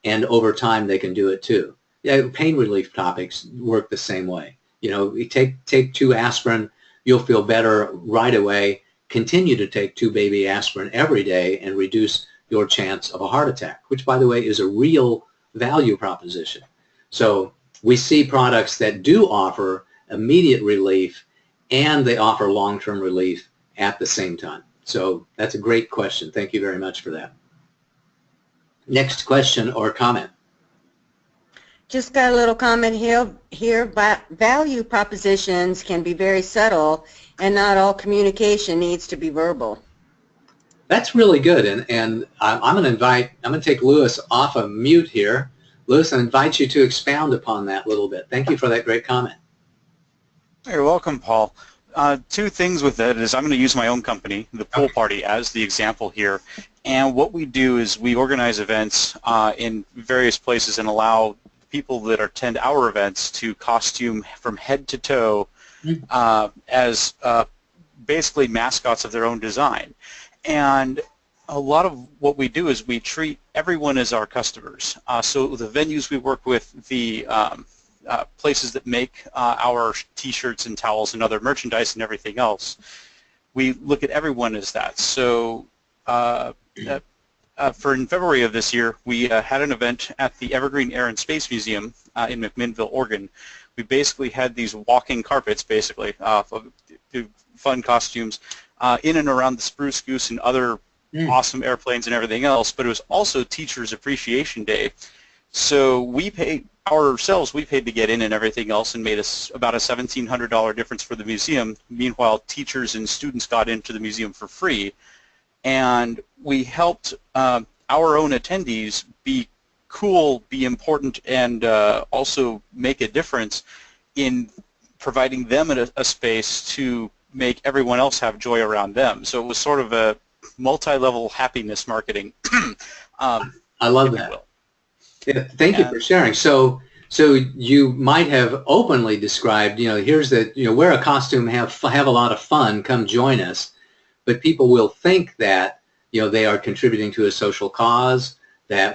and over time they can do it too. Yeah, pain relief topics work the same way. You take 2 aspirin, you'll feel better right away. Continue to take 2 baby aspirin every day and reduce your chance of a heart attack, which, by the way, is a real value proposition. So we see products that do offer immediate relief, and they offer long-term relief at the same time. So that's a great question. Thank you very much for that. Next question or comment. Just got a little comment here. Value propositions can be very subtle, and not all communication needs to be verbal. That's really good, and I'm going to take Lewis off of mute here. Lewis, I invite you to expound upon that a little bit. Thank you for that great comment. You're welcome, Paul. 2 things with that is I'm going to use my own company, the Pool Party, as the example here. And what we do is we organize events in various places and allow people that attend our events to costume from head to toe as basically mascots of their own design. And a lot of what we do is we treat everyone as our customers. So the venues we work with, the places that make our T-shirts and towels and other merchandise and everything else, we look at everyone as that. So for in February of this year, we had an event at the Evergreen Air and Space Museum in McMinnville, Oregon. We basically had these walking carpets, basically, fun costumes, in and around the Spruce Goose and other awesome airplanes and everything else, but it was also Teachers Appreciation Day. So we paid to get in and everything else, and made us about a $1,700 difference for the museum. Meanwhile, teachers and students got into the museum for free, and we helped our own attendees be cool, be important, and also make a difference in providing them a space to make everyone else have joy around them. So it was sort of a multi-level happiness marketing. I love that. Yeah, thank you for sharing. So you might have openly described, here's the, wear a costume, have a lot of fun, come join us. But people will think that, they are contributing to a social cause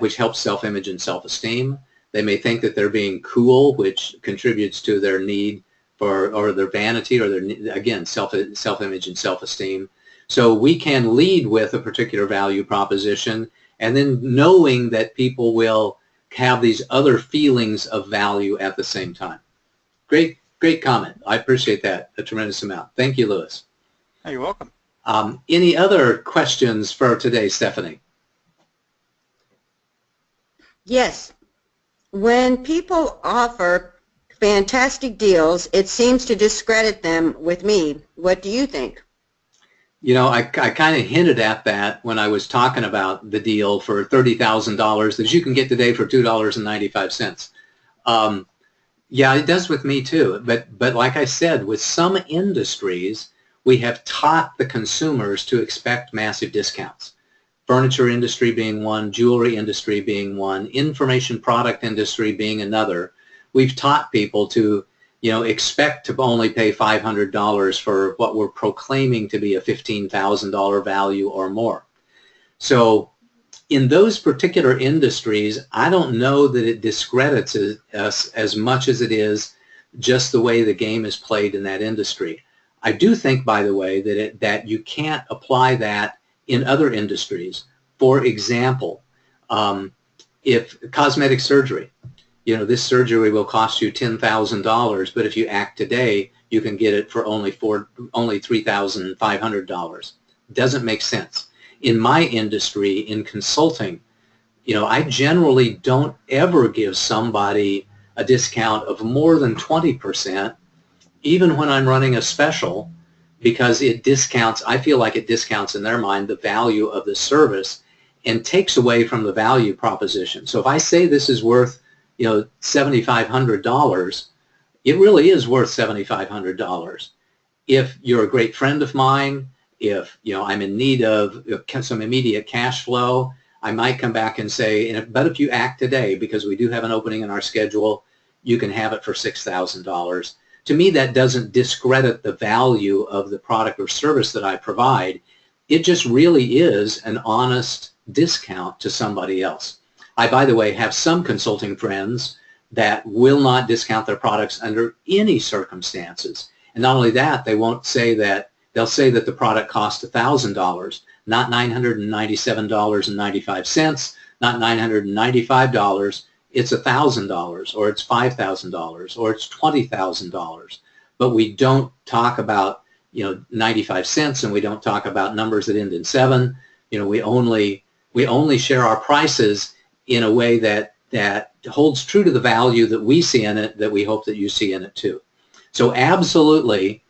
which helps self-image and self-esteem. They may think that they're being cool, which contributes to their need or their vanity, or their, again, self-image and self-esteem. So we can lead with a particular value proposition, and then knowing that people will have these other feelings of value at the same time. Great comment. I appreciate that a tremendous amount. Thank you, Lewis. Oh, you're welcome. Any other questions for today, Stephanie? Yes. When people offer fantastic deals, it seems to discredit them with me. What do you think? I kind of hinted at that when I was talking about the deal for $30,000 that you can get today for $2.95. Yeah, it does with me too. But like I said, with some industries, we have taught the consumers to expect massive discounts. Furniture industry being one, jewelry industry being one, information product industry being another. We've taught people to, expect to only pay $500 for what we're proclaiming to be a $15,000 value or more. So in those particular industries, I don't know that it discredits us as much as it is just the way the game is played in that industry. I do think, by the way, that you can't apply that in other industries. For example, if cosmetic surgery, this surgery will cost you $10,000, but if you act today, you can get it for only $3,500. Doesn't make sense. In my industry, in consulting, I generally don't ever give somebody a discount of more than 20%, even when I'm running a special, because it discounts, I feel like it discounts in their mind the value of the service and takes away from the value proposition. So if I say this is worth $7,500, it really is worth $7,500. If you're a great friend of mine, if I'm in need of some immediate cash flow, I might come back and say, but if you act today, because we do have an opening in our schedule, you can have it for $6,000. To me, that doesn't discredit the value of the product or service that I provide. It just really is an honest discount to somebody else. I, by the way, have some consulting friends that will not discount their products under any circumstances. And not only that, they won't say that, they'll say that the product cost $1,000, not $997.95, not $995, it's $1,000, or it's $5,000, or it's $20,000. But we don't talk about 95 cents, and we don't talk about numbers that end in 7. We only share our prices in a way that holds true to the value that we see in it, that we hope that you see in it too. So absolutely,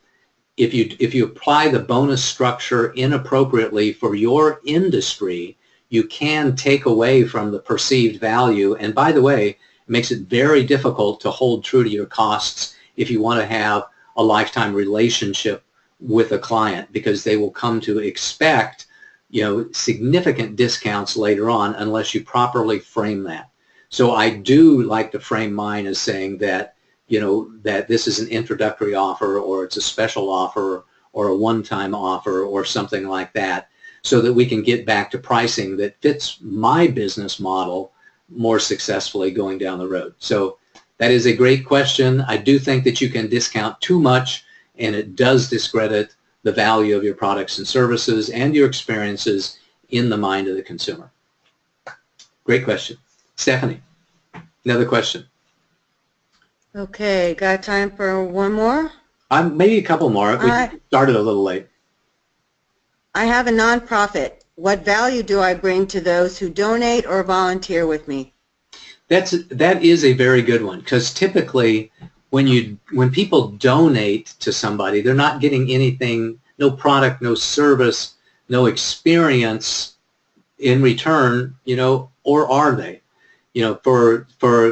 if you apply the bonus structure inappropriately for your industry, you can take away from the perceived value. And by the way, it makes it very difficult to hold true to your costs if you want to have a lifetime relationship with a client, because they will come to expect significant discounts later on unless you properly frame that. So I do like to frame mine as saying that that this is an introductory offer, or it's a special offer, or a one-time offer, or something like that, so that we can get back to pricing that fits my business model more successfully going down the road. So that is a great question. I do think that you can discount too much, and it does discredit the value of your products and services and your experiences in the mind of the consumer. Great question. Stephanie, another question. Okay, got time for one more? Maybe a couple more. We started a little late. I have a nonprofit. What value do I bring to those who donate or volunteer with me? That is a very good one, because typically when people donate to somebody, they're not getting anything, no product, no service, no experience in return, or are they? For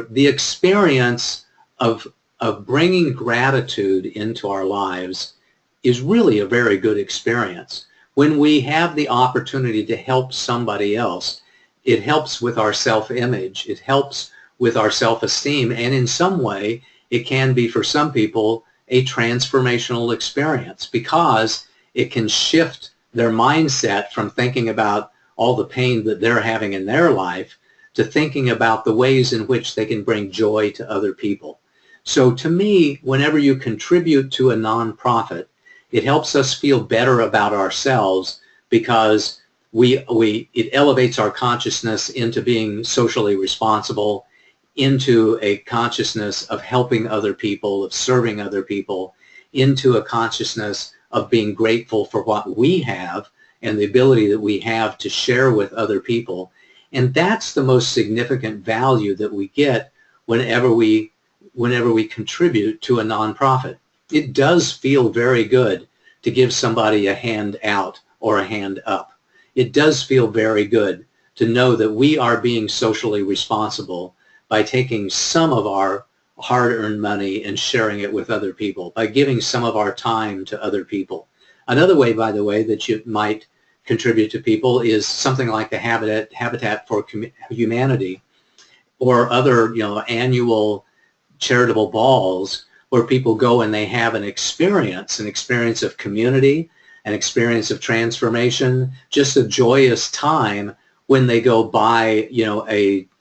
the experience of bringing gratitude into our lives is really a very good experience. When we have the opportunity to help somebody else, it helps with our self-image, it helps with our self-esteem, and in some way it can be, for some people, a transformational experience, because it can shift their mindset from thinking about all the pain that they're having in their life to thinking about the ways in which they can bring joy to other people. So to me, whenever you contribute to a nonprofit, it helps us feel better about ourselves, because it elevates our consciousness into being socially responsible, into a consciousness of helping other people, of serving other people, into a consciousness of being grateful for what we have and the ability that we have to share with other people. And that's the most significant value that we get whenever we contribute to a nonprofit. It does feel very good to give somebody a hand out or a hand up. It does feel very good to know that we are being socially responsible by taking some of our hard-earned money and sharing it with other people, by giving some of our time to other people. Another way, by the way, that you might contribute to people is something like the Habitat for Humanity, or other annual charitable balls where people go and they have an experience of community, an experience of transformation, just a joyous time when they go buy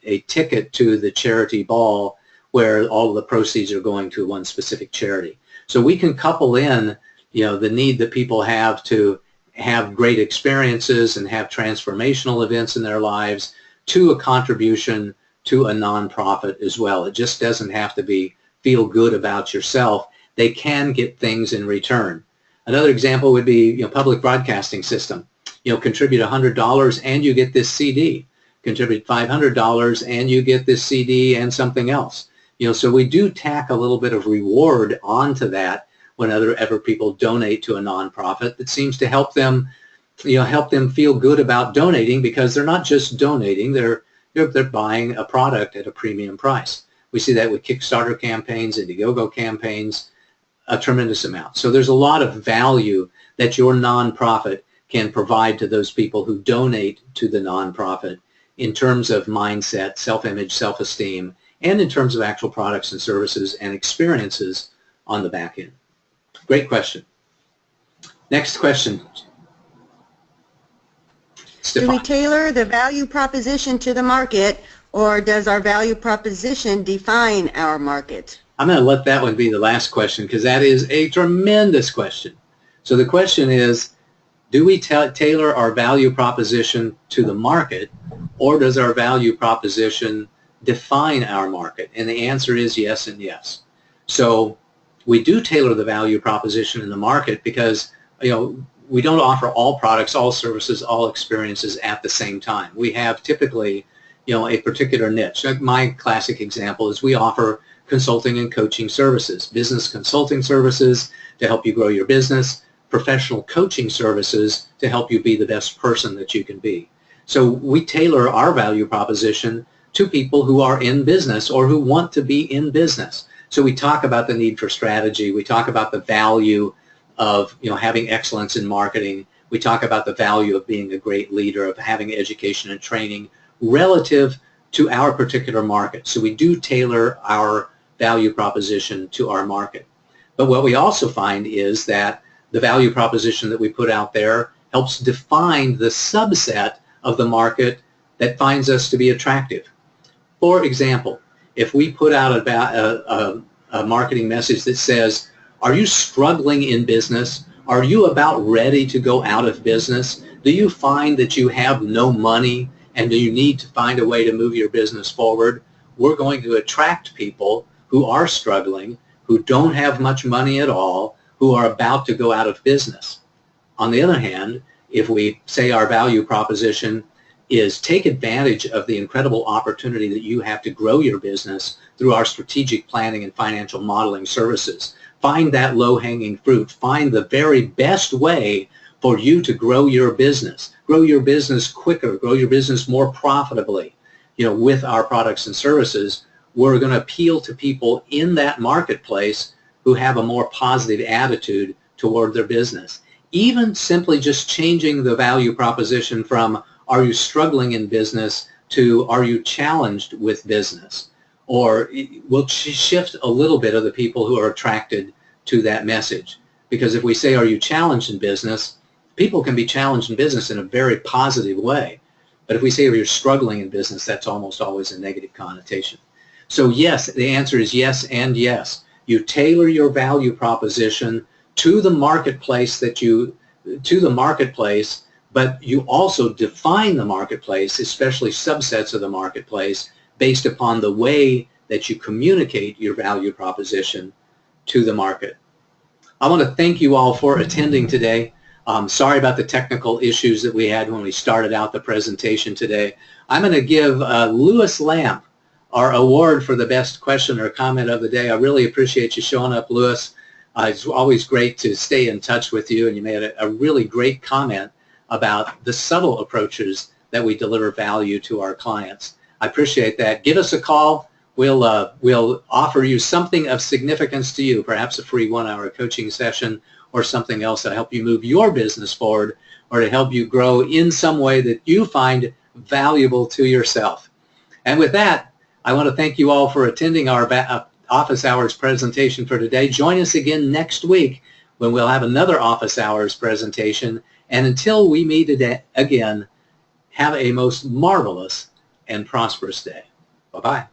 a ticket to the charity ball where all of the proceeds are going to one specific charity. So we can couple in the need that people have to have great experiences and have transformational events in their lives to a contribution to a nonprofit as well. It just doesn't have to be feel good about yourself. They can get things in return. Another example would be public broadcasting system. Contribute $100 and you get this CD. Contribute $500 and you get this CD and something else. So we do tack a little bit of reward onto that whenever people donate to a nonprofit. That seems to help them, help them feel good about donating, because they're not just donating, they're buying a product at a premium price. We see that with Kickstarter campaigns, Indiegogo campaigns, a tremendous amount. So there's a lot of value that your nonprofit can provide to those people who donate to the nonprofit in terms of mindset, self-image, self-esteem, and in terms of actual products and services and experiences on the back end. Great question. Next question. Do we tailor the value proposition to the market, or does our value proposition define our market? I'm going to let that one be the last question because that is a tremendous question. So the question is, do we tailor our value proposition to the market, or does our value proposition define our market? And the answer is yes and yes. So we do tailor the value proposition in the market because, we don't offer all products, all services, all experiences at the same time. We have typically, a particular niche. My classic example is we offer consulting and coaching services, business consulting services to help you grow your business, professional coaching services to help you be the best person that you can be. So we tailor our value proposition to people who are in business or who want to be in business. So we talk about the need for strategy. We talk about the value of having excellence in marketing. We talk about the value of being a great leader, of having education and training relative to our particular market. So we do tailor our value proposition to our market. But what we also find is that the value proposition that we put out there helps define the subset of the market that finds us to be attractive. For example, if we put out a marketing message that says, are you struggling in business? Are you about ready to go out of business? Do you find that you have no money and do you need to find a way to move your business forward? We're going to attract people who are struggling, who don't have much money at all, who are about to go out of business. On the other hand, if we say our value proposition is take advantage of the incredible opportunity that you have to grow your business through our strategic planning and financial modeling services. Find that low-hanging fruit. Find the very best way for you to grow your business quicker, grow your business more profitably. With our products and services, we're going to appeal to people in that marketplace who have a more positive attitude toward their business. Even simply just changing the value proposition from are you struggling in business to are you challenged with business? Or we'll shift a little bit of the people who are attracted to that message. Because if we say, are you challenged in business, people can be challenged in business in a very positive way. But if we say, you're struggling in business, that's almost always a negative connotation. So yes, the answer is yes and yes. You tailor your value proposition to the marketplace but you also define the marketplace, especially subsets of the marketplace, based upon the way that you communicate your value proposition to the market. I want to thank you all for attending today. Sorry about the technical issues that we had when we started out the presentation today. I'm going to give Lewis Lamp our award for the best question or comment of the day. I really appreciate you showing up, Lewis. It's always great to stay in touch with you, and you made a really great comment about the subtle approaches that we deliver value to our clients. I appreciate that. Give us a call. We'll offer you something of significance to you, perhaps a free 1-hour coaching session or something else to help you move your business forward or to help you grow in some way that you find valuable to yourself. And with that, I want to thank you all for attending our office hours presentation for today. Join us again next week when we'll have another office hours presentation. And until we meet again, have a most marvelous and prosperous day. Bye-bye.